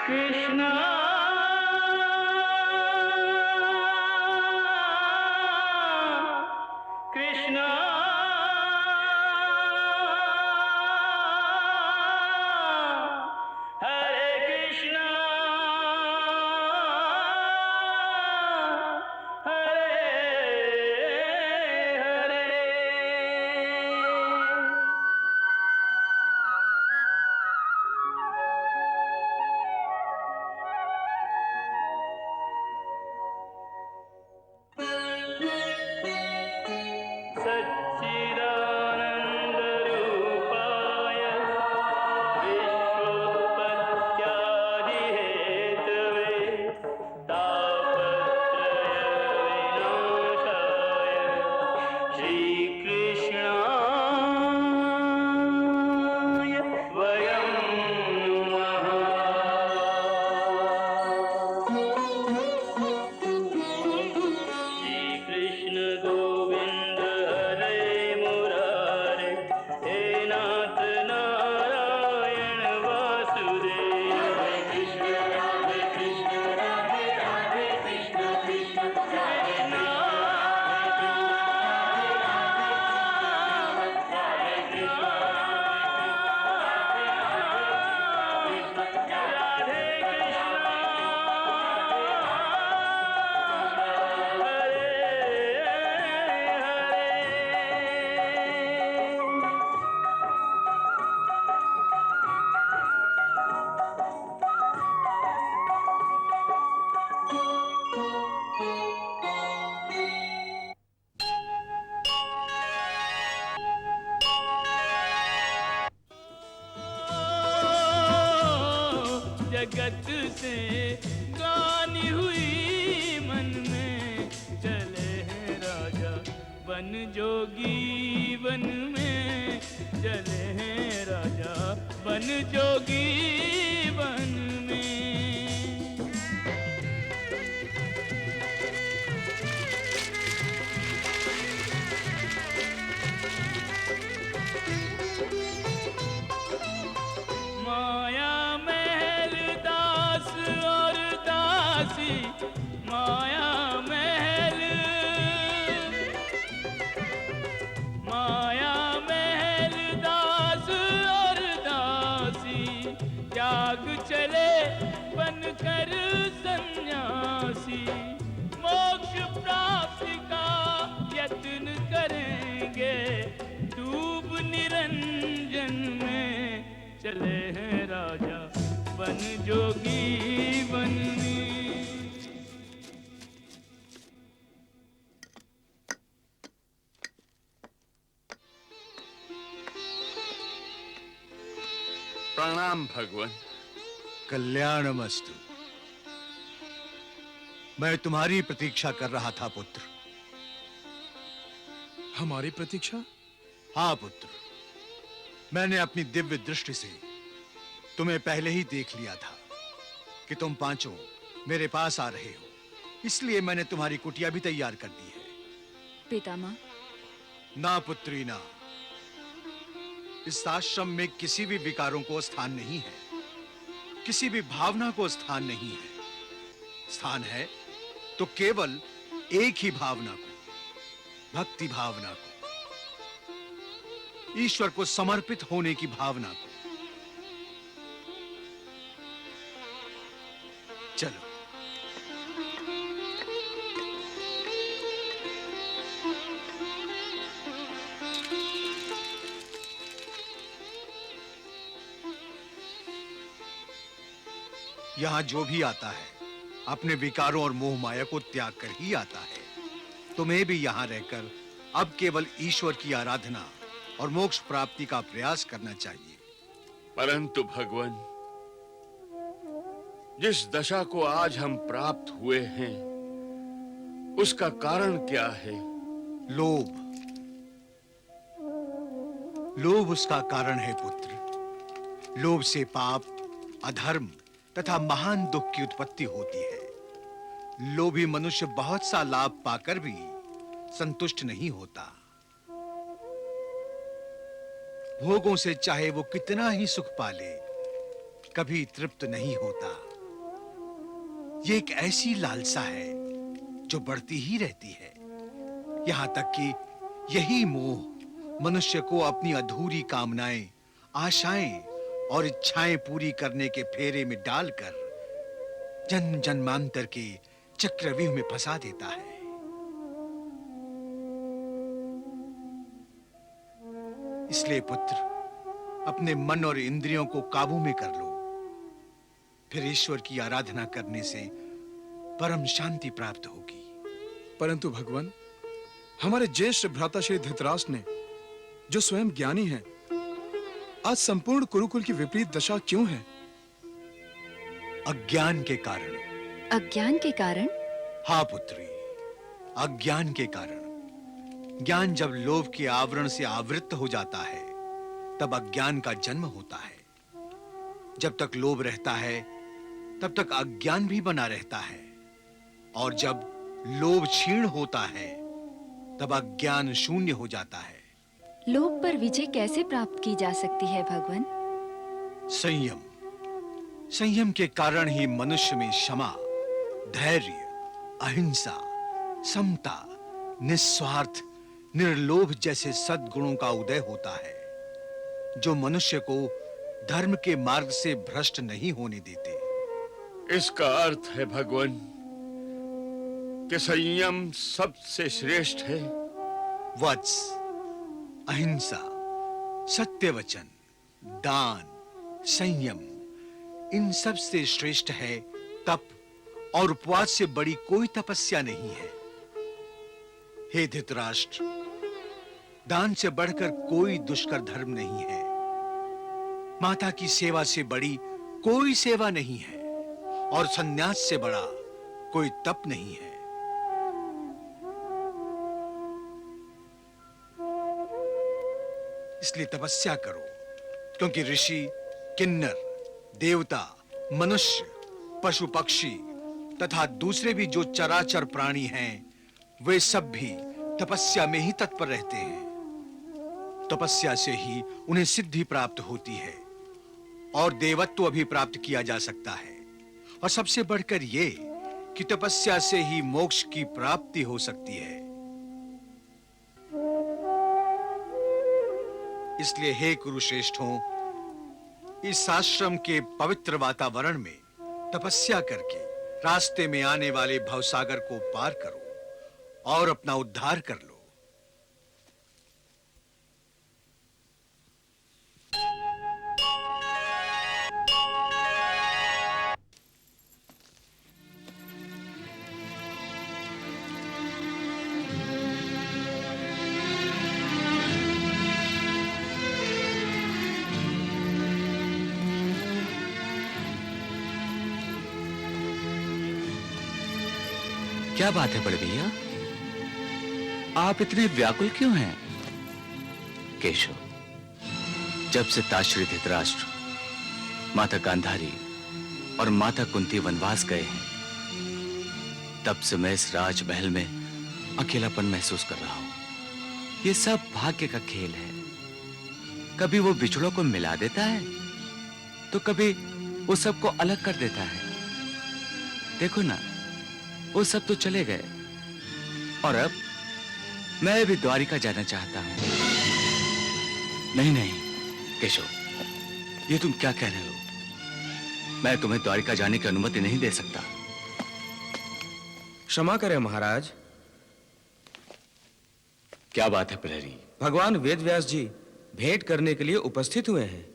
कृष्णा कृष्णा हरे कृष्णा हरे हरे। सच्चिदानन्दरूपाय विश्वोत्पत्त्यादिहेतवे तापत्रयविनाशाय श्रीकृष्णाय वयं नमः। श्रीकृष्ण गोविन्द हरे मुरारे, हे नाथ नारायण वासुदेव। हरे कृष्ण राधे कृष्ण कृष्ण कृष्ण जगत से गानी हुई मन में, चले हैं राजा बन जोगी वन में, चले हैं राजा बन जोगी वन में। माया महल दास और दासी, माया महल दास और दासी, त्याग चले बनकर सन्यासी, मोक्ष प्राप्ति का यत्न करेंगे, डूब निरंजन में, चले हैं राजा बन जोगी वन में। प्रणाम भगवान। कल्याणमस्तु। मैं तुम्हारी प्रतीक्षा कर रहा था पुत्र। हमारी प्रतीक्षा? हाँ पुत्र, मैंने अपनी दिव्य दृष्टि से तुम्हें पहले ही देख लिया था कि तुम पांचों मेरे पास आ रहे हो, इसलिए मैंने तुम्हारी कुटिया भी तैयार कर दी है। पितामह। ना पुत्री ना, इस आश्रम में किसी भी विकारों को स्थान नहीं है, किसी भी भावना को स्थान नहीं है। स्थान है तो केवल एक ही भावना को, भक्ति भावना को, ईश्वर को समर्पित होने की भावना को। चलो। यहां जो भी आता है अपने विकारों और मोह माया को त्याग कर ही आता है। तुम्हें भी यहां रहकर अब केवल ईश्वर की आराधना और मोक्ष प्राप्ति का प्रयास करना चाहिए। परंतु भगवान, जिस दशा को आज हम प्राप्त हुए हैं, उसका कारण क्या है? लोभ। लोभ उसका कारण है पुत्र। लोभ से पाप, अधर्म तथा महान दुख की उत्पत्ति होती है। लोभी मनुष्य बहुत सा लाभ पाकर भी संतुष्ट नहीं होता। भोगों से चाहे वो कितना ही सुख पाले, कभी तृप्त नहीं होता। ये एक ऐसी लालसा है जो बढ़ती ही रहती है, यहां तक कि यही मोह मनुष्य को अपनी अधूरी कामनाएं, आशाएं और इच्छाएं पूरी करने के फेरे में डालकर जन्म जन्मांतर के चक्रव्यूह में फंसा देता है। इसलिए पुत्र, अपने मन और इंद्रियों को काबू में कर लो, फिर ईश्वर की आराधना करने से परम शांति प्राप्त होगी। परंतु भगवान, हमारे ज्येष्ठ भ्राता श्री धृतराष्ट्र ने, जो स्वयं ज्ञानी हैं, आज संपूर्ण कुरुकुल की विपरीत दशा क्यों है? अज्ञान के कारण। अज्ञान के कारण? हाँ पुत्री, अज्ञान के कारण। ज्ञान जब लोभ के आवरण से आवृत हो जाता है, तब अज्ञान का जन्म होता है। जब तक लोभ रहता है, तब तक अज्ञान भी बना रहता है, और जब लोभ क्षीण होता है, तब अज्ञान शून्य हो जाता है। लोभ पर विजय कैसे प्राप्त की जा सकती है भगवान? संयम। संयम के कारण ही मनुष्य में क्षमा, धैर्य, अहिंसा, समता, निस्वार्थ, निर्लोभ जैसे सद्गुणों का उदय होता है, जो मनुष्य को धर्म के मार्ग से भ्रष्ट नहीं होने देते। इसका अर्थ है भगवान कि संयम सबसे श्रेष्ठ है। वत्स, अहिंसा, सत्यवचन, दान, संयम, इन सब से श्रेष्ठ है तप, और उपवास से बड़ी कोई तपस्या नहीं है। हे धृतराष्ट्र, दान से बढ़कर कोई दुष्कर धर्म नहीं है। माता की सेवा से बड़ी कोई सेवा नहीं है, और संन्यास से बड़ा कोई तप नहीं है। इसलिए तपस्या करो, क्योंकि ऋषि, किन्नर, देवता, मनुष्य, पशु पक्षी तथा दूसरे भी जो चराचर प्राणी हैं, वे सब भी तपस्या में ही तत्पर रहते हैं। तपस्या से ही उन्हें सिद्धि प्राप्त होती है, और देवत्व भी प्राप्त किया जा सकता है, और सबसे बढ़कर ये कि तपस्या से ही मोक्ष की प्राप्ति हो सकती है। इसलिए हे कुरुश्रेष्ठों, इस आश्रम के पवित्र वातावरण में तपस्या करके रास्ते में आने वाले भवसागर को पार करो और अपना उद्धार कर लो। क्या बात है बड़े भैया, आप इतने व्याकुल क्यों हैं? केशव, जब से ताश्री धृतराष्ट्र, माता गांधारी और माता कुंती वनवास गए हैं, तब से मैं इस राजमहल में अकेलापन महसूस कर रहा हूं। ये सब भाग्य का खेल है। कभी वो बिछड़ों को मिला देता है, तो कभी वो सबको अलग कर देता है। देखो ना, वो सब तो चले गए, और अब मैं भी द्वारिका जाना चाहता हूं। नहीं नहीं केशव, ये तुम क्या कह रहे हो? मैं तुम्हें द्वारिका जाने की अनुमति नहीं दे सकता। क्षमा करें महाराज। क्या बात है प्रहरी? भगवान वेदव्यास जी भेंट करने के लिए उपस्थित हुए हैं।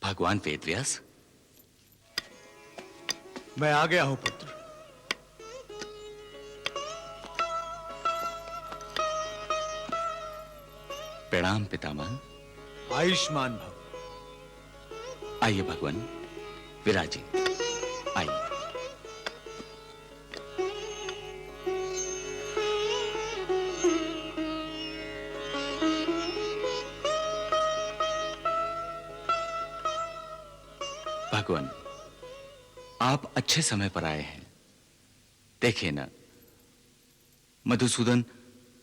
भगवान वेदव्यास? मैं आ गया हूं पुत्र। प्रणाम पितामह। आयुष्मान भव। आइए भगवान, विराजिए, आइए। भगवान, आप अच्छे समय पर आए हैं। देखिए ना, मधुसूदन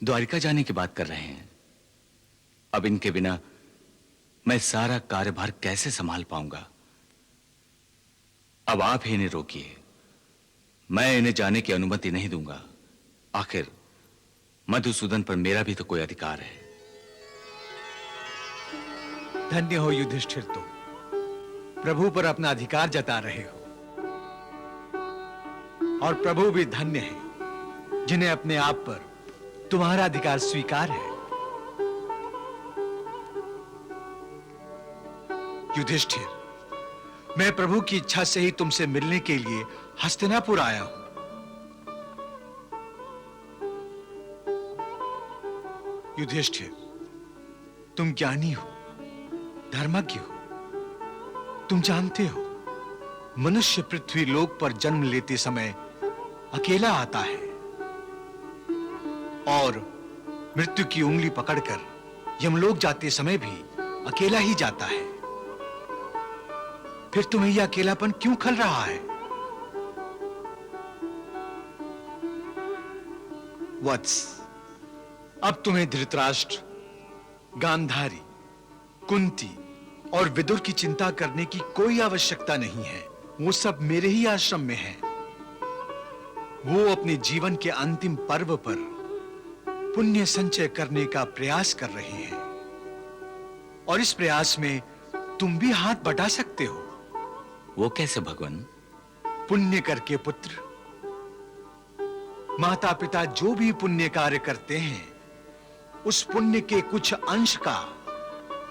द्वारिका जाने की बात कर रहे हैं। अब इनके बिना मैं सारा कार्यभार कैसे संभाल पाऊंगा? अब आप ही इन्हें रोकिए। मैं इन्हें जाने की अनुमति नहीं दूंगा। आखिर मधुसूदन पर मेरा भी तो कोई अधिकार है। धन्य हो युधिष्ठिर, तुम प्रभु पर अपना अधिकार जता रहे हो, और प्रभु भी धन्य है जिन्हें अपने आप पर तुम्हारा अधिकार स्वीकार है। युधिष्ठिर, मैं प्रभु की इच्छा से ही तुमसे मिलने के लिए हस्तिनापुर आया हूं। युधिष्ठिर, तुम ज्ञानी हो, धर्मज्ञ हो। तुम जानते हो, मनुष्य पृथ्वी लोक पर जन्म लेते समय अकेला आता है और मृत्यु की उंगली पकड़कर यमलोक जाते समय भी अकेला ही जाता है। फिर तुम्हें यह अकेलापन क्यों खल रहा है? वत्स, अब तुम्हें धृतराष्ट्र, गांधारी, कुंती और विदुर की चिंता करने की कोई आवश्यकता नहीं है। वो सब मेरे ही आश्रम में हैं। वो अपने जीवन के अंतिम पर्व पर पुण्य संचय करने का प्रयास कर रहे हैं, और इस प्रयास में तुम भी हाथ बटा सकते हो। वो कैसे भगवान? पुण्य करके पुत्र। माता पिता जो भी पुण्य कार्य करते हैं, उस पुण्य के कुछ अंश का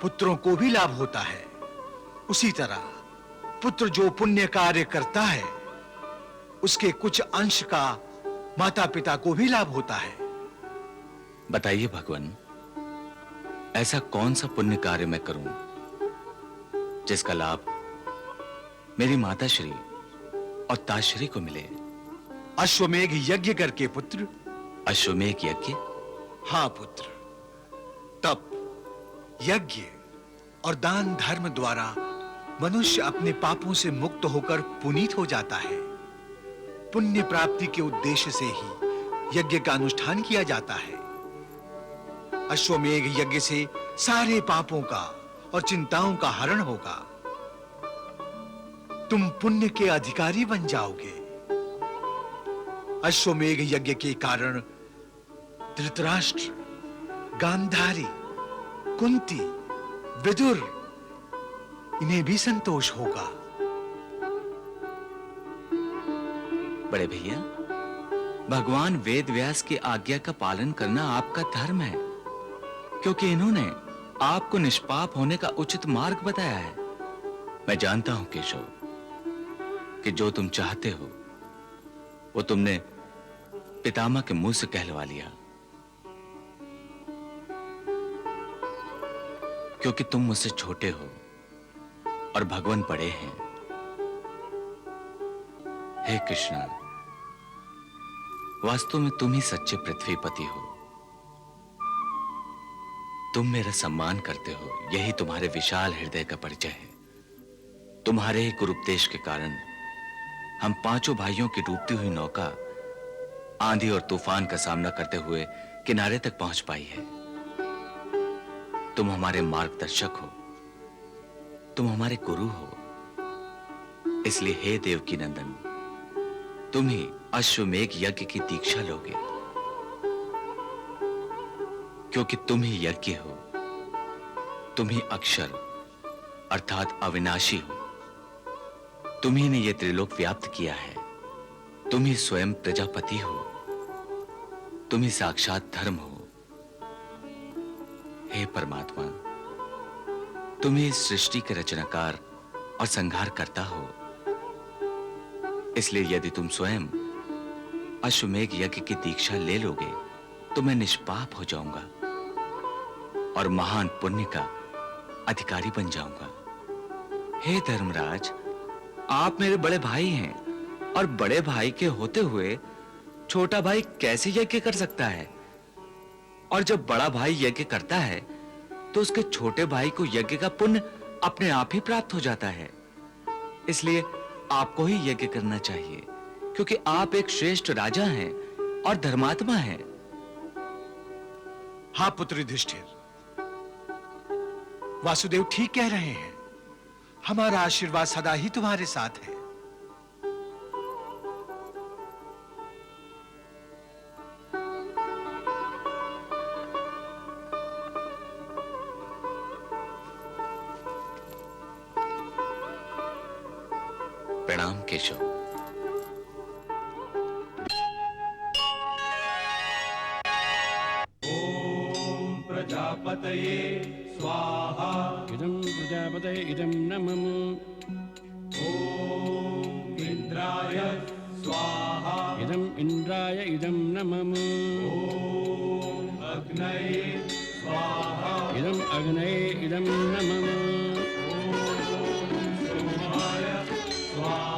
पुत्रों को भी लाभ होता है। उसी तरह पुत्र जो पुण्य कार्य करता है, उसके कुछ अंश का माता पिता को भी लाभ होता है। बताइए भगवान, ऐसा कौन सा पुण्य कार्य मैं करूं जिसका लाभ मेरी माताश्री और ताश्री को मिले? अश्वमेघ यज्ञ करके पुत्र। अश्वमेघ यज्ञ? हां पुत्र, तप, यज्ञ और दान धर्म द्वारा मनुष्य अपने पापों से मुक्त होकर पुनीत हो जाता है। पुण्य प्राप्ति के उद्देश्य से ही यज्ञ का अनुष्ठान किया जाता है। अश्वमेघ यज्ञ से सारे पापों का और चिंताओं का हरण होगा। तुम पुण्य के अधिकारी बन जाओगे। अश्वमेघ यज्ञ के कारण धृतराष्ट्र, गांधारी, कुंती, विदुर, इन्हें भी संतोष होगा। बड़े भैया, भगवान वेद व्यास की आज्ञा का पालन करना आपका धर्म है, क्योंकि इन्होंने आपको निष्पाप होने का उचित मार्ग बताया है। मैं जानता हूं केशव कि जो तुम चाहते हो वो तुमने पितामह के मुंह से कहलवा लिया, क्योंकि तुम मुझसे छोटे हो और भगवान बड़े हैं। हे कृष्णा, वास्तव में तुम ही सच्चे पृथ्वीपति हो। तुम मेरा सम्मान करते हो, यही तुम्हारे विशाल हृदय का परिचय है। तुम्हारे ही गुरुपदेश के कारण हम पांचों भाइयों की डूबती हुई नौका आंधी और तूफान का सामना करते हुए किनारे तक पहुंच पाई है। तुम हमारे मार्गदर्शक हो, तुम हमारे गुरु हो। इसलिए हे देवकी नंदन, तुम ही अश्वमेघ यज्ञ की दीक्षा लोगे, क्योंकि तुम ही यज्ञ हो, तुम ही अक्षर अर्थात अविनाशी हो। तुम ही ने यह त्रिलोक व्याप्त किया है। तुम ही स्वयं प्रजापति हो, तुम ही साक्षात धर्म हो। हे परमात्मा, तुम ही सृष्टि के रचनाकार और संहार करता हो। इसलिए यदि तुम स्वयं अश्वमेघ यज्ञ की दीक्षा ले लोगे तो मैं निष्पाप हो जाऊंगा और महान पुण्य का अधिकारी बन जाऊंगा। हे धर्मराज, आप मेरे बड़े भाई हैं, और बड़े भाई के होते हुए छोटा भाई कैसे यज्ञ कर सकता है? और जब बड़ा भाई यज्ञ करता है तो उसके छोटे भाई को यज्ञ का पुण्य अपने आप ही प्राप्त हो जाता है। इसलिए आपको ही यज्ञ करना चाहिए, क्योंकि आप एक श्रेष्ठ राजा हैं और धर्मात्मा हैं। हां पुत्र युधिष्ठिर, वासुदेव ठीक कह रहे हैं। हमारा आशीर्वाद सदा ही तुम्हारे साथ है। प्रणाम केशव। प्रजापतये स्वाहा। इदं प्रजापतये इदं नमः। ॐ इंद्राय स्वाहा। इदं इंद्राय इदं नमः। ॐ अग्नये स्वाहा। इदं अग्नये इदं नमः। ॐ सोमाय स्वाहा।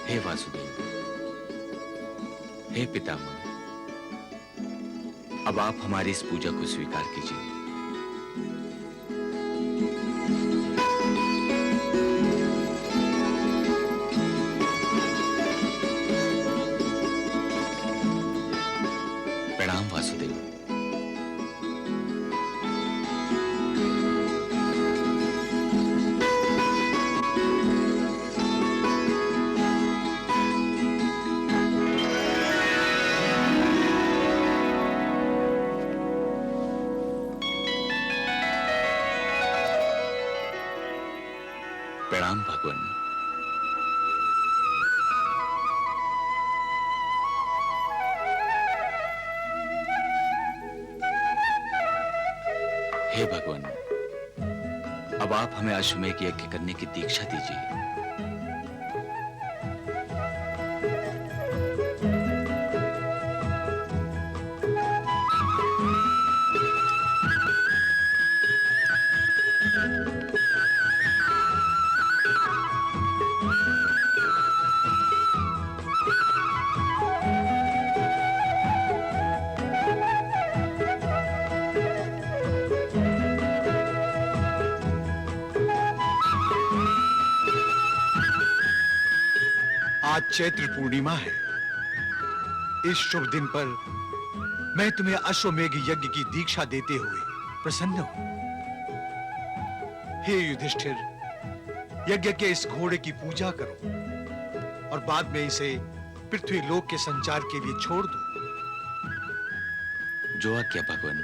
हे वासुदेव, हे पितामह, अब आप हमारी इस पूजा को स्वीकार कीजिए। प्रणाम वासुदेव। प्रणाम भगवान। हे भगवान, अब आप हमें अश्वमेध यज्ञ करने की दीक्षा दीजिए। आज चैत्र पूर्णिमा है। इस शुभ दिन पर मैं तुम्हें अश्वमेध यज्ञ की दीक्षा देते हुए प्रसन्न हूं। हे युधिष्ठिर, यज्ञ के इस घोड़े की पूजा करो और बाद में इसे पृथ्वी लोक के संचार के लिए छोड़ दो। जो आज्ञा भगवान।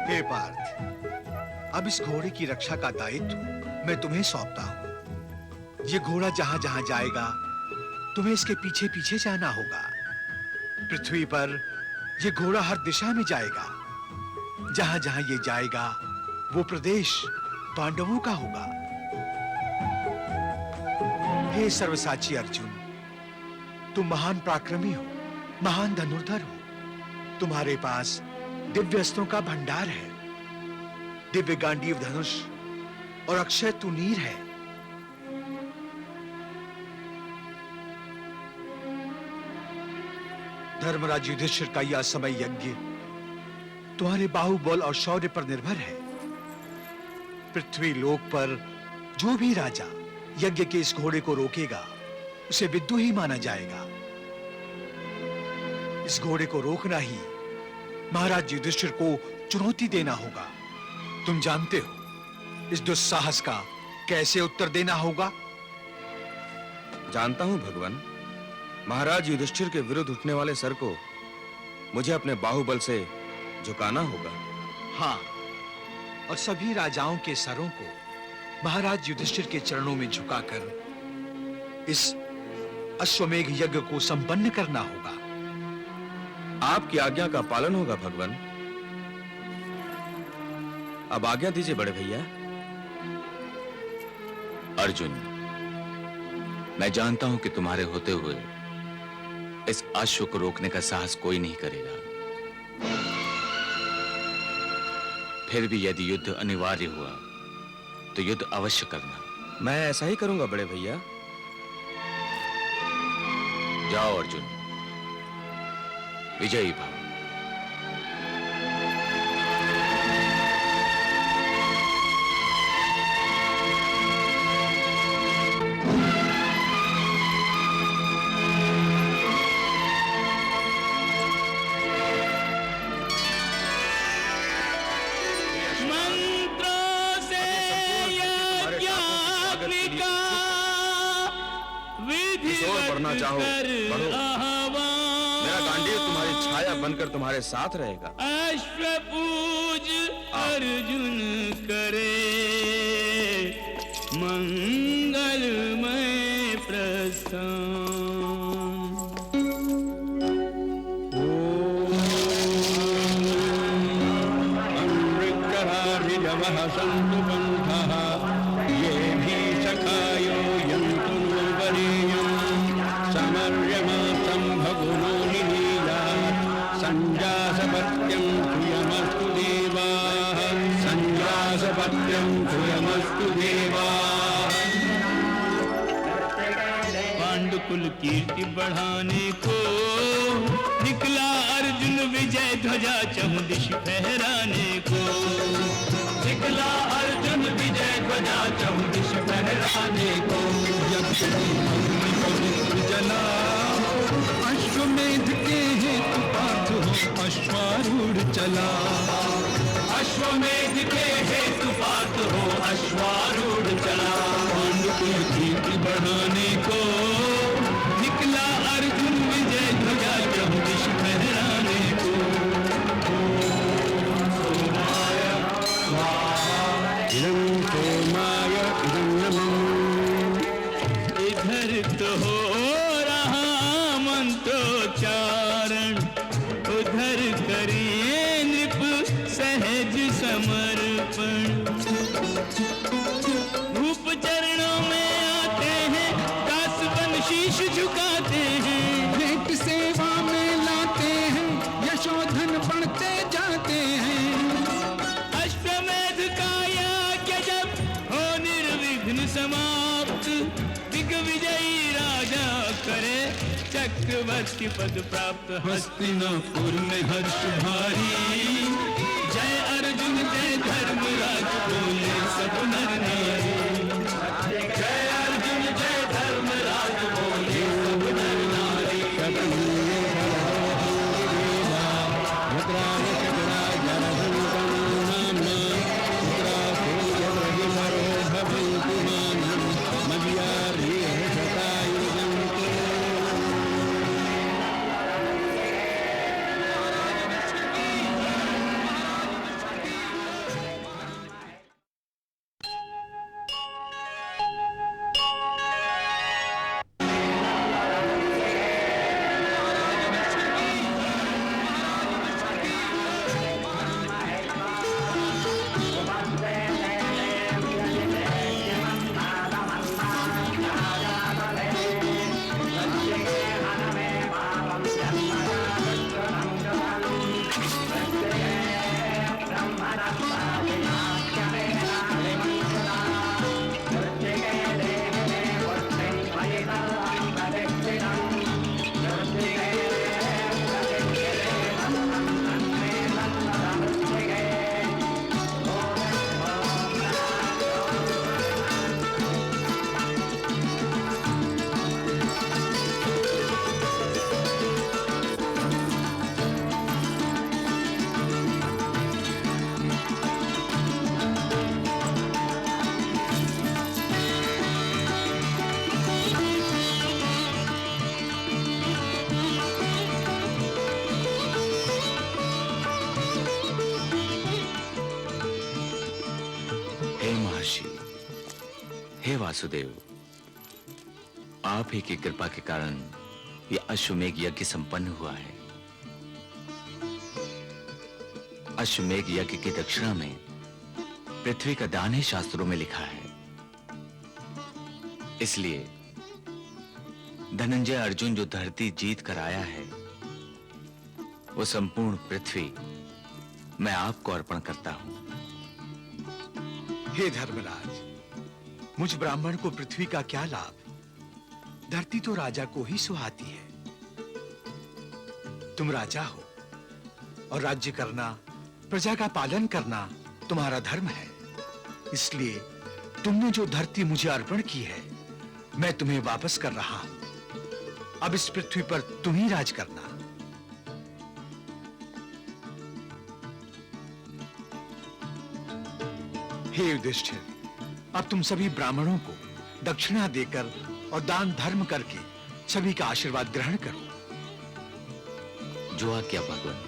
हे पार्थ, अब इस घोड़े की रक्षा का दायित्व मैं तुम्हें सौंपता हूं। ये घोड़ा जहां जहां जाएगा तुम्हें इसके पीछे पीछे जाना होगा। पृथ्वी पर ये घोड़ा हर दिशा में जाएगा। जहां जहां ये जाएगा वो प्रदेश पांडवों का होगा। हे सर्वसाची अर्जुन, तुम महान पराक्रमी हो, महान धनुर्धर हो। तुम्हारे पास दिव्य अस्त्रों का भंडार है। दिव्य गांडीव धनुष और अक्षय तुनीर है। धर्मराज युधिष्ठिर का यह समय यज्ञ तुम्हारे बाहुबल और शौर्य पर निर्भर है। पृथ्वी लोक पर जो भी राजा यज्ञ के इस घोड़े को रोकेगा उसे विद्रोही माना जाएगा। इस घोड़े को रोकना ही महाराज युधिष्ठिर को चुनौती देना होगा। तुम जानते हो इस दुस्साहस का कैसे उत्तर देना होगा। जानता हूं भगवान। महाराज युधिष्ठिर के विरुद्ध उठने वाले सर को मुझे अपने बाहुबल से झुकाना होगा। हाँ, और सभी राजाओं के सरों को महाराज युधिष्ठिर के चरणों में झुकाकर इस अश्वमेध यज्ञ को संपन्न करना होगा। आपकी आज्ञा का पालन होगा भगवान। अब आज्ञा दीजिए बड़े भैया। अर्जुन, मैं जानता हूं कि तुम्हारे होते हुए इस अश्व को रोकने का साहस कोई नहीं करेगा। फिर भी यदि युद्ध अनिवार्य हुआ तो युद्ध अवश्य करना। मैं ऐसा ही करूंगा बड़े भैया। जाओ अर्जुन, विजयी भव। मंत्रों से यज्ञाग्निका किशोर बढ़ना चाहो, बढ़ो। मेरा गांडीव तुम्हारी छाया बनकर तुम्हारे साथ रहेगा। अश्वपूज अर्जुन करे मंगलमय प्रस्थान। अमृतराभिजवः सन्तु पन्थः ये भी सखायो यन्तु नोर्वरीयम् समर्यमासं भगुनो निलीला सञ्जासपत्यं तुयमस्तु देवाः सञ्जासपत्यं तुयमस्तु देवाः। पांडुकुल कीर्ति बढ़ाने को निकला अर्जुन विजय ध्वजा चहुदिश फहराने को। निकला अर्जुन विजय ध्वजा चहुदिश फहराने को। जला अश्वमेध के हेतु पार्थ हो अश्वारूढ़ चला। अश्वमेध के हेतु पार्थ हो अश्वारूढ़ चला। पांडुकुल कीर्ति बढ़ाने को निकला अर्जुन विजय ध्वजा चहुदिश फहराने को। इदं सोमाय इदं नमः। इधर तो हो रहा मंत्रोच्चारण, उधर करिए नृप सहज समर्पण। रूप चरणों में आते हैं, दास बन शीश झुकाते हैं। भेंट सेवा में लाते हैं, यशोधन बढ़ते जाते हैं। अश्वमेध का यज्ञ जब हो निर्विघ्न समाप्त, दिग्विजयी राजा करे चक्रवर्ती पद प्राप्त। हस्तिनापुर में हर्ष भारी, जय अर्जुन जय धर्मराज बोले सब नर नारी। जय अर्जुन जय धर्मराज बोले सब नर नारी। हे वासुदेव, आप ही की कृपा के कारण यह अश्वमेघ यज्ञ संपन्न हुआ है। अश्वमेघ यज्ञ की दक्षिणा में पृथ्वी का दान ही शास्त्रों में लिखा है। इसलिए धनंजय अर्जुन जो धरती जीत कर आया है, वो संपूर्ण पृथ्वी मैं आपको अर्पण करता हूं। हे धर्मराज, मुझ ब्राह्मण को पृथ्वी का क्या लाभ? धरती तो राजा को ही सुहाती है। तुम राजा हो और राज्य करना, प्रजा का पालन करना तुम्हारा धर्म है। इसलिए तुमने जो धरती मुझे अर्पण की है, मैं तुम्हें वापस कर रहा हूं। अब इस पृथ्वी पर तुम ही राज करना। हे युधिष्ठिर, अब तुम सभी ब्राह्मणों को दक्षिणा देकर और दान धर्म करके सभी का आशीर्वाद ग्रहण करो। जो आज्ञा भगवान।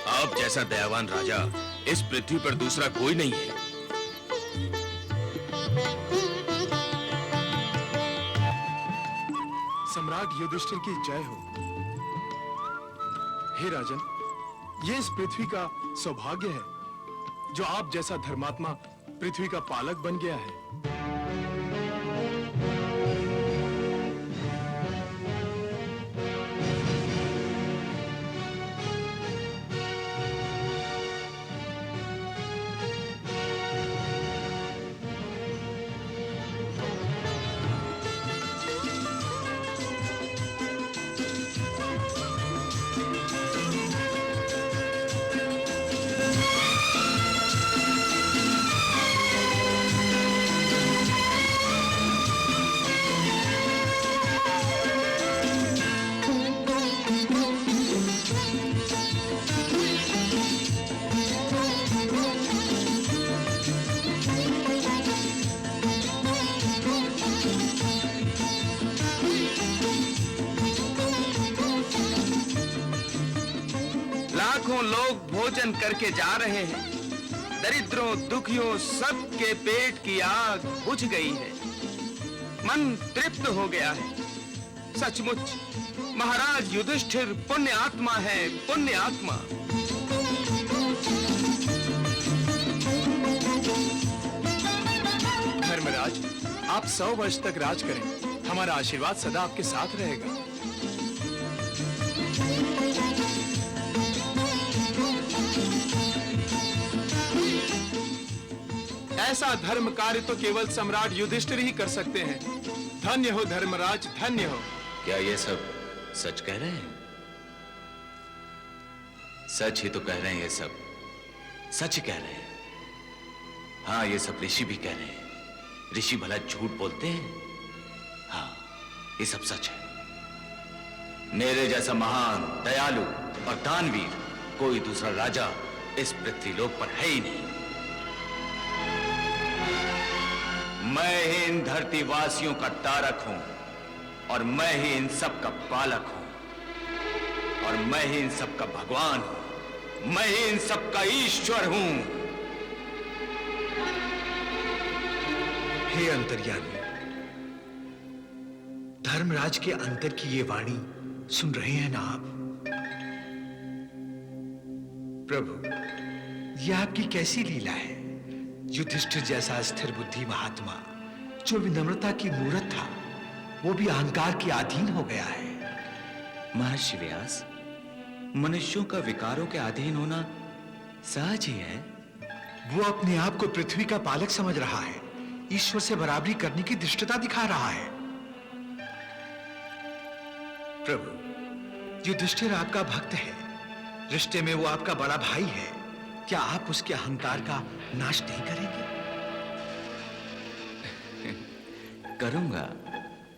आप जैसा दयावान राजा इस पृथ्वी पर दूसरा कोई नहीं है। सम्राट युधिष्ठिर की जय हो। हे राजन, ये इस पृथ्वी का सौभाग्य है जो आप जैसा धर्मात्मा पृथ्वी का पालक बन गया है। लाखों लोग भोजन करके जा रहे हैं। दरिद्रों दुखियों सबके पेट की आग बुझ गई है। मन तृप्त हो गया है। सचमुच महाराज युधिष्ठिर पुण्य आत्मा है, पुण्य आत्मा। धर्मराज, आप 100 वर्ष तक राज करें। हमारा आशीर्वाद सदा आपके साथ रहेगा। ऐसा धर्म कार्य तो केवल सम्राट युधिष्ठिर ही कर सकते हैं। धन्य हो धर्मराज, धन्य हो। क्या ये सब सच कह रहे हैं? सच ही तो कह रहे हैं, ये सब सच कह रहे हैं। हाँ, ये सब ऋषि भी कह रहे हैं। ऋषि भला झूठ बोलते हैं? हाँ, ये सब सच है। मेरे जैसा महान, दयालु और दानवीर कोई दूसरा राजा इस पृथ्वीलोक पर है ही नहीं। मैं ही इन धरती वासियों का तारक हूं और मैं ही इन सब का पालक हूं और मैं ही इन सब का भगवान हूं। मैं ही इन सब का ईश्वर हूं। हे अंतर्यामी, धर्मराज के अंतर की ये वाणी सुन रहे हैं ना आप? प्रभु, यह आपकी कैसी लीला है? युधिष्ठिर जैसा स्थिर बुद्धि महात्मा जो विनम्रता की मूरत था, वो भी अहंकार के अधीन हो गया है। महर्षि व्यास, मनुष्यों का विकारों के अधीन होना सहज ही है। वो अपने आप को पृथ्वी का पालक समझ रहा है, ईश्वर से बराबरी करने की धृष्टता दिखा रहा है। प्रभु, युधिष्ठिर आपका भक्त है, रिश्ते में वो आपका बड़ा भाई है। क्या आप उसके अहंकार का नाश नहीं करेंगे? करूंगा,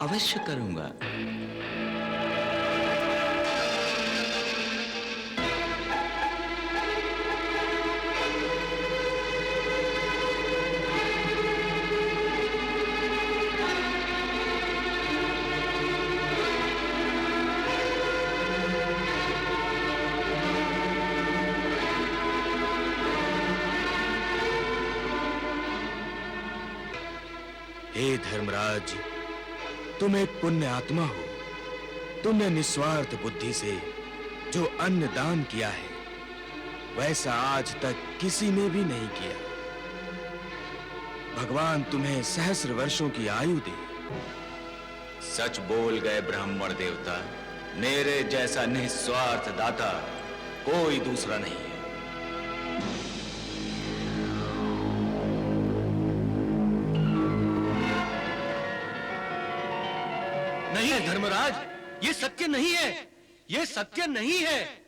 अवश्य करूंगा। हे धर्मराज, तुम एक पुण्य आत्मा हो। तुमने निस्वार्थ बुद्धि से जो अन्न दान किया है, वैसा आज तक किसी ने भी नहीं किया। भगवान तुम्हें सहस्र वर्षों की आयु दे। सच बोल गए ब्राह्मण देवता, मेरे जैसा निस्वार्थ दाता कोई दूसरा नहीं है। नहीं है धर्मराज, ये सत्य नहीं है, ये सत्य नहीं है।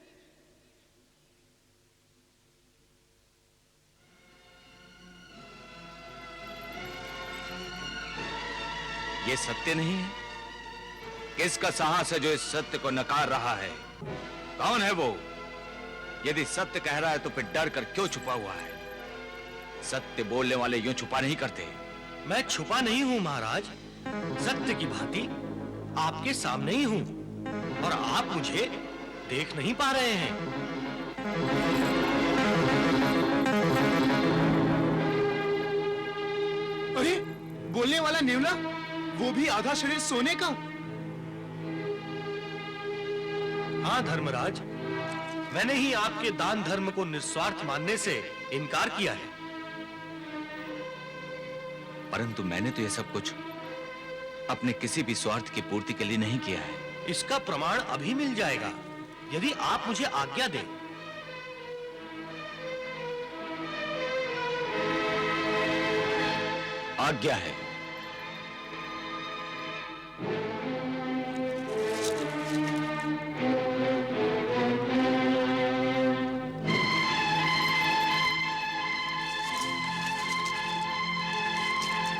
ये सत्य नहीं है? किसका साहस है जो इस सत्य को नकार रहा है? कौन है वो? यदि सत्य कह रहा है तो फिर डर कर क्यों छुपा हुआ है? सत्य बोलने वाले यूं छुपा नहीं करते। मैं छुपा नहीं हूं महाराज, सत्य की भांति आपके सामने ही हूं और आप मुझे देख नहीं पा रहे हैं। अरे, बोलने वाला नेवला, वो भी आधा शरीर सोने का। हाँ धर्मराज, मैंने ही आपके दान धर्म को निस्वार्थ मानने से इनकार किया है। परंतु मैंने तो यह सब कुछ अपने किसी भी स्वार्थ की पूर्ति के लिए नहीं किया है। इसका प्रमाण अभी मिल जाएगा, यदि आप मुझे आज्ञा दें। आज्ञा है।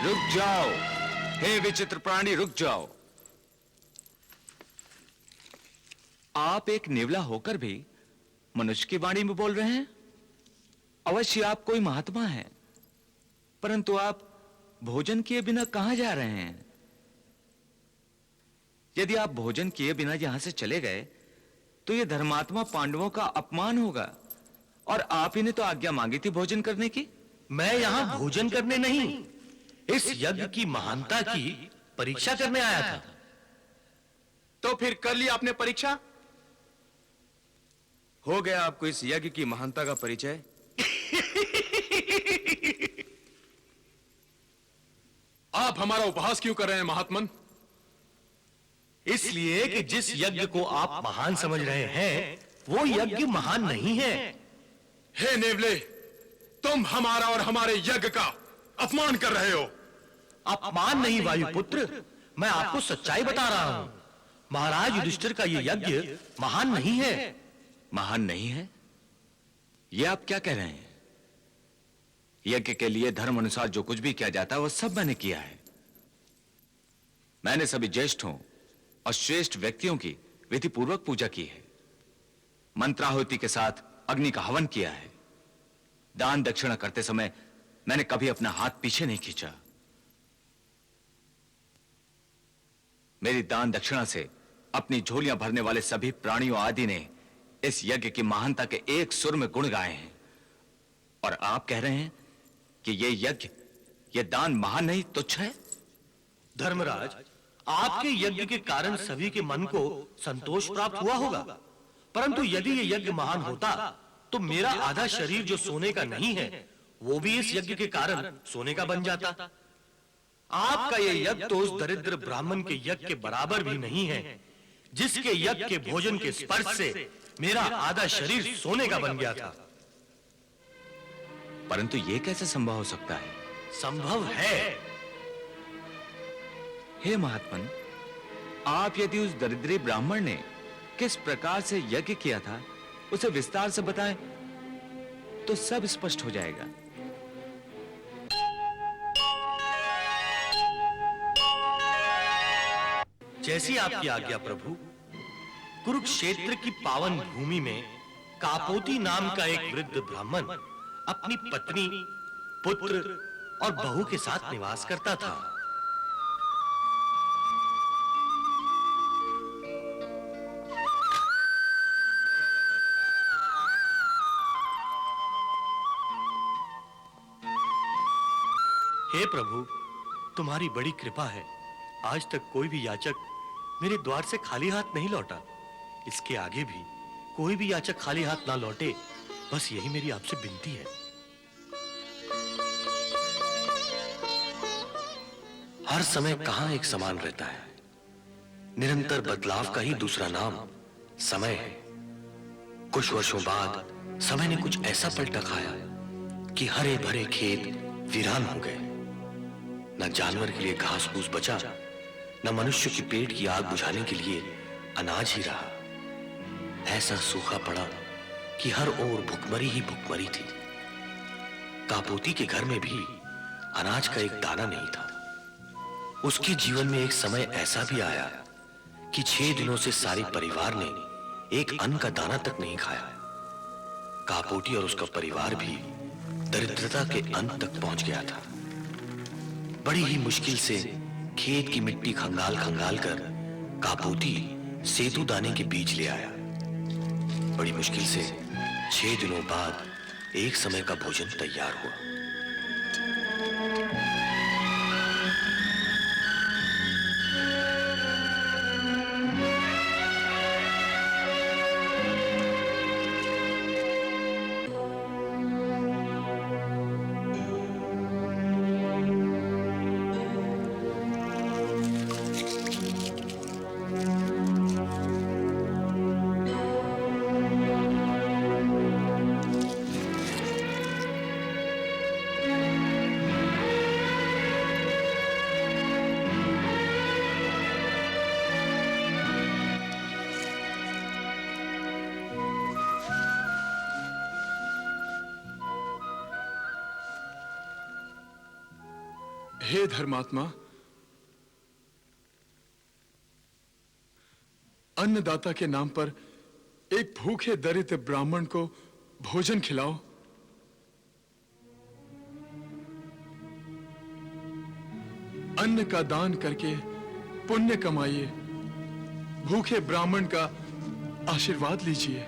रुक जाओ, हे विचित्र प्राणी, रुक जाओ। आप एक नेवला होकर भी मनुष्य की वाणी में बोल रहे हैं। अवश्य आप कोई महात्मा हैं, परंतु आप भोजन किए बिना कहां जा रहे हैं? यदि आप भोजन किए बिना यहां से चले गए तो यह धर्मात्मा पांडवों का अपमान होगा, और आप ही ने तो आज्ञा मांगी थी भोजन करने की। मैं यहां भोजन करने नहीं, इस यज्ञ की महानता की परीक्षा करने आया था। तो फिर कर ली आपने परीक्षा? हो गया आपको इस यज्ञ की महानता का परिचय? आप हमारा उपहास क्यों कर रहे हैं महात्मन? इसलिए कि जिस यज्ञ को आप महान समझ रहे हैं, वो यज्ञ महान नहीं है। हे नेवले, तुम हमारा और हमारे यज्ञ का अपमान कर रहे हो। अपमान नहीं वायुपुत्र, मैं आपको सच्चाई बता रहा हूं। महाराज युधिष्ठिर का ये यज्ञ महान नहीं है। महान नहीं है? यह आप क्या कह रहे हैं? यज्ञ के लिए धर्म अनुसार जो कुछ भी किया जाता है वो सब मैंने किया है। मैंने सभी ज्येष्ठों और श्रेष्ठ व्यक्तियों की विधि पूर्वक पूजा की है, मंत्राहुति के साथ अग्नि का हवन किया है। दान दक्षिणा करते समय मैंने कभी अपना हाथ पीछे नहीं खींचा। मेरी दान दक्षिणा से अपनी झोलियां भरने वाले सभी प्राणियों आदि ने इस यज्ञ की महानता के एक सुर में गुण गाए हैं, और आप कह रहे हैं कि यह यज्ञ, यह दान महान नहीं, तुच्छ है। धर्मराज, आपके यज्ञ के कारण सभी के मन को संतोष प्राप्त हुआ होगा, परंतु यदि यह यज्ञ महान होता तो मेरा आधा शरीर जो सोने का नहीं है, वो भी इस यज्ञ के कारण सोने का बन जाता। आपका यह यज्ञ तो उस दरिद्र ब्राह्मण के यज्ञ के बराबर भी नहीं है, जिसके यज्ञ के भोजन के स्पर्श से मेरा आधा शरीर सोने का बन गया था। परंतु यह कैसे संभव हो सकता है? संभव है। हे महात्मन, आप यदि उस दरिद्री ब्राह्मण ने किस प्रकार से यज्ञ किया था उसे विस्तार से बताएं तो सब स्पष्ट हो जाएगा। जैसी आपकी आज्ञा प्रभु। कुरुक्षेत्र की पावन भूमि में कापोती नाम का एक वृद्ध ब्राह्मण अपनी पत्नी, पुत्र और बहू के साथ निवास करता था। हे प्रभु, तुम्हारी बड़ी कृपा है, आज तक कोई भी याचक मेरे द्वार से खाली हाथ नहीं लौटा। इसके आगे भी कोई भी याचक खाली हाथ ना लौटे, बस यही मेरी आपसे विनती है। हर समय कहां एक समान रहता है, निरंतर बदलाव का ही दूसरा नाम समय है। कुछ वर्षों बाद समय ने कुछ ऐसा पलटा खाया कि हरे भरे खेत वीरान हो गए। न जानवर के लिए घास फूस बचा, न मनुष्य के पेट की आग बुझाने के लिए अनाज ही रहा। ऐसा सूखा पड़ा कि हर ओर भुखमरी ही भुखमरी थी। कापोती के घर में भी अनाज का एक दाना नहीं था। उसके जीवन में एक समय ऐसा भी आया कि 6 दिनों से सारे परिवार ने एक अन्न का दाना तक नहीं खाया। कापोटी और उसका परिवार भी दरिद्रता के अंत तक पहुंच गया था। बड़ी ही मुश्किल से खेत की मिट्टी खंगाल खंगाल कर कापोती सेतु दाने के बीज ले आया। बड़ी मुश्किल से 6 दिनों बाद एक समय का भोजन तैयार हुआ। हे धर्मात्मा, अन्नदाता के नाम पर एक भूखे दरिद्र ब्राह्मण को भोजन खिलाओ। अन्न का दान करके पुण्य कमाइए, भूखे ब्राह्मण का आशीर्वाद लीजिए।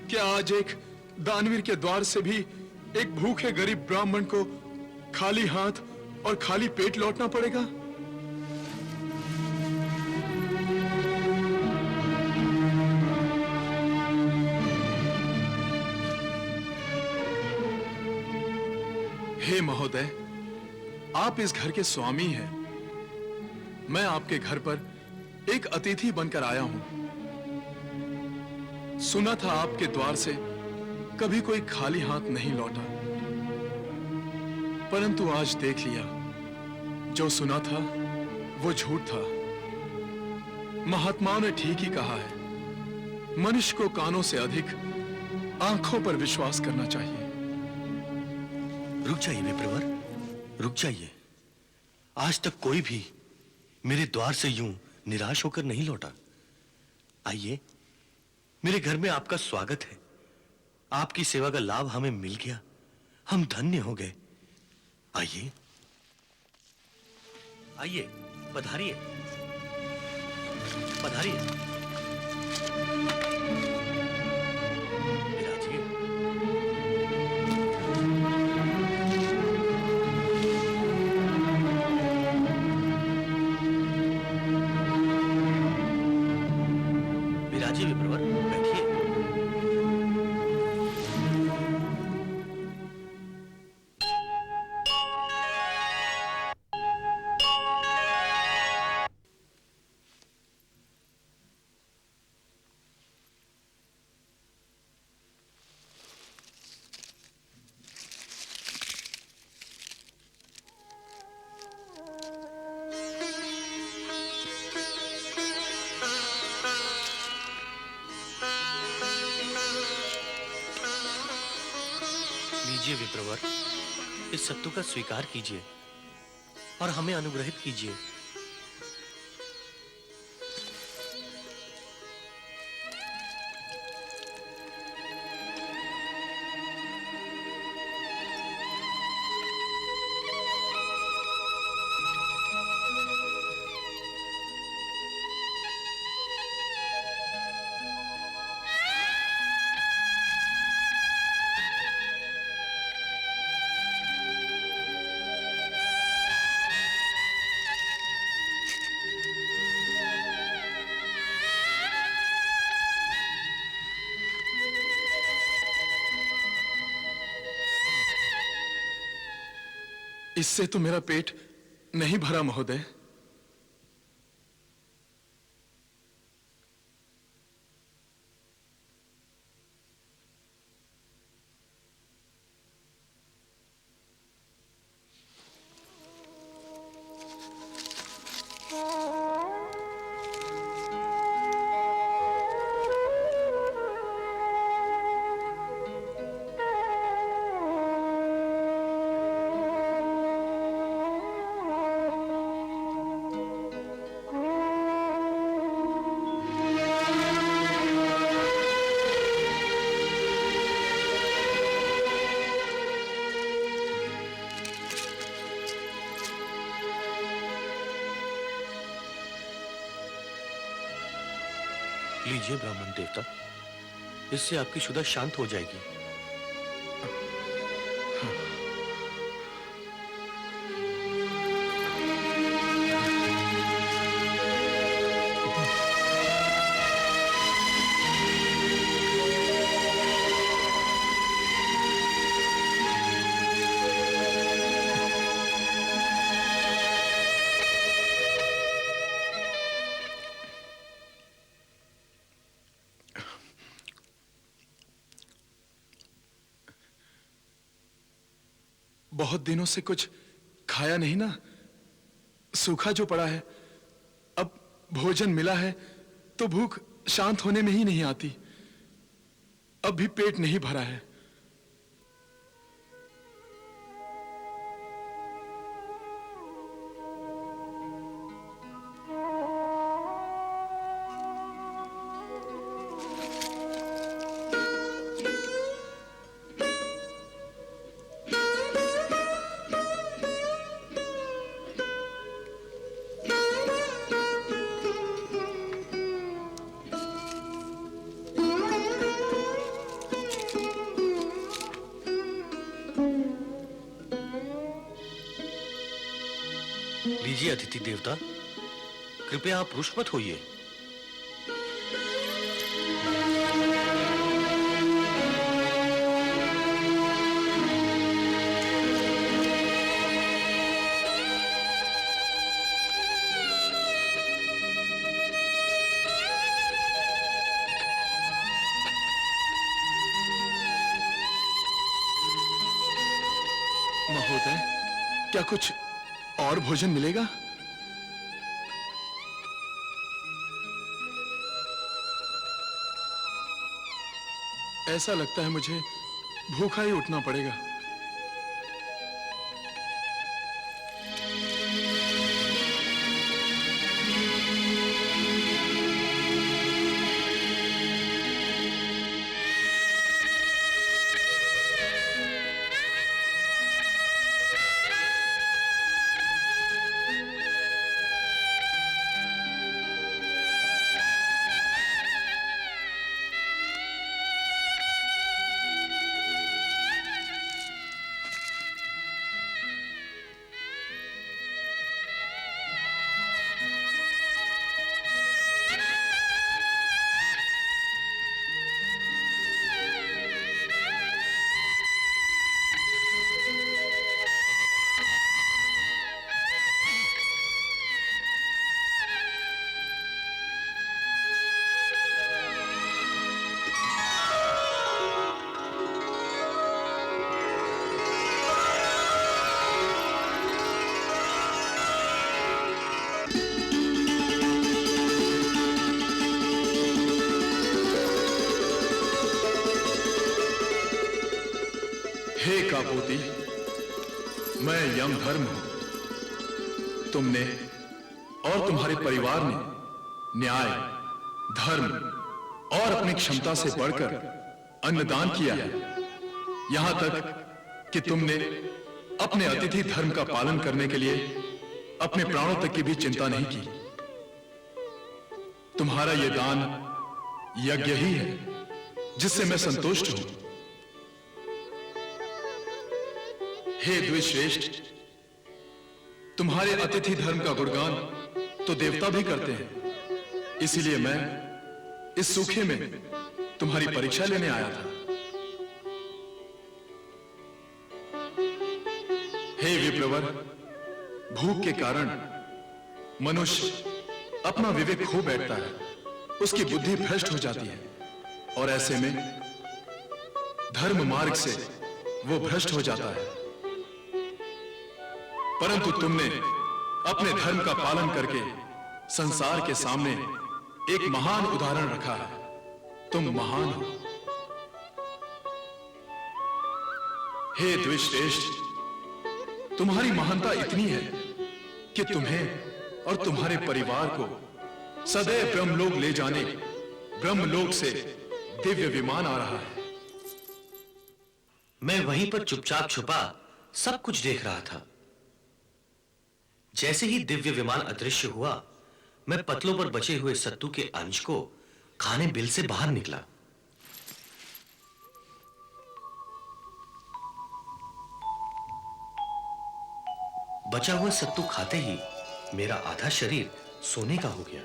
क्या आज एक दानवीर के द्वार से भी एक भूखे गरीब ब्राह्मण को खाली हाथ और खाली पेट लौटना पड़ेगा? हे महोदय, आप इस घर के स्वामी हैं। मैं आपके घर पर एक अतिथि बनकर आया हूं। सुना था आपके द्वार से कभी कोई खाली हाथ नहीं लौटा, परंतु आज देख लिया, जो सुना था वो झूठ था। महात्माओं ने ठीक ही कहा है, मनुष्य को कानों से अधिक आंखों पर विश्वास करना चाहिए। रुक जाइए विप्रवर, रुक जाइए। आज तक कोई भी मेरे द्वार से यूं निराश होकर नहीं लौटा। आइए, मेरे घर में आपका स्वागत है। आपकी सेवा का लाभ हमें मिल गया, हम धन्य हो गए। आइए आइए, पधारिए पधारिए, विराजिए। विराजिए विप्रवर, बैठिए। लीजिए विप्रवर, इस सत्तू का स्वीकार कीजिए और हमें अनुग्रहित कीजिए। इससे तो मेरा पेट नहीं भरा महोदय। लीजिए ब्राह्मण देवता, इससे आपकी क्षुधा शांत हो जाएगी। बहुत दिनों से कुछ खाया नहीं ना, सूखा जो पड़ा है। अब भोजन मिला है तो भूख शांत होने में ही नहीं आती। अब भी पेट नहीं भरा है। लीजिए अतिथि देवता, कृपया आप रुष्ट मत होइए। महोदय, क्या कुछ और भोजन मिलेगा? ऐसा लगता है मुझे भूखा ही उठना पड़ेगा। हे कापोती, मैं यमधर्म हूं। तुमने और तुम्हारे परिवार ने न्याय, धर्म और अपनी क्षमता से बढ़कर अन्नदान किया है। यहां तक कि तुमने अपने अतिथि धर्म का पालन करने के लिए अपने प्राणों तक की भी चिंता नहीं की। तुम्हारा यह दान यज्ञ ही है जिससे मैं संतुष्ट हूं। हे द्विश्रेष्ठ, तुम्हारे अतिथि धर्म का गुणगान तो देवता भी करते हैं, इसीलिए मैं इस सूखे में तुम्हारी परीक्षा लेने आया था। हे विप्रवर, भूख के कारण मनुष्य अपना विवेक खो बैठता है, उसकी बुद्धि भ्रष्ट हो जाती है और ऐसे में धर्म मार्ग से वो भ्रष्ट हो जाता है। परंतु तुमने अपने धर्म का पालन करके संसार के सामने एक महान उदाहरण रखा है। तुम महान हो। हे द्विश्रेष्ठ, तुम्हारी महानता इतनी है कि तुम्हें और तुम्हारे परिवार को सदैव ब्रह्मलोक ले जाने ब्रह्मलोक से दिव्य विमान आ रहा है। मैं वहीं पर चुपचाप छुपा सब कुछ देख रहा था। जैसे ही दिव्य विमान अदृश्य हुआ, मैं पतलों पर बचे हुए सत्तू के अंश को खाने बिल से बाहर निकला। बचा हुआ सत्तू खाते ही मेरा आधा शरीर सोने का हो गया।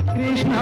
कृष्णा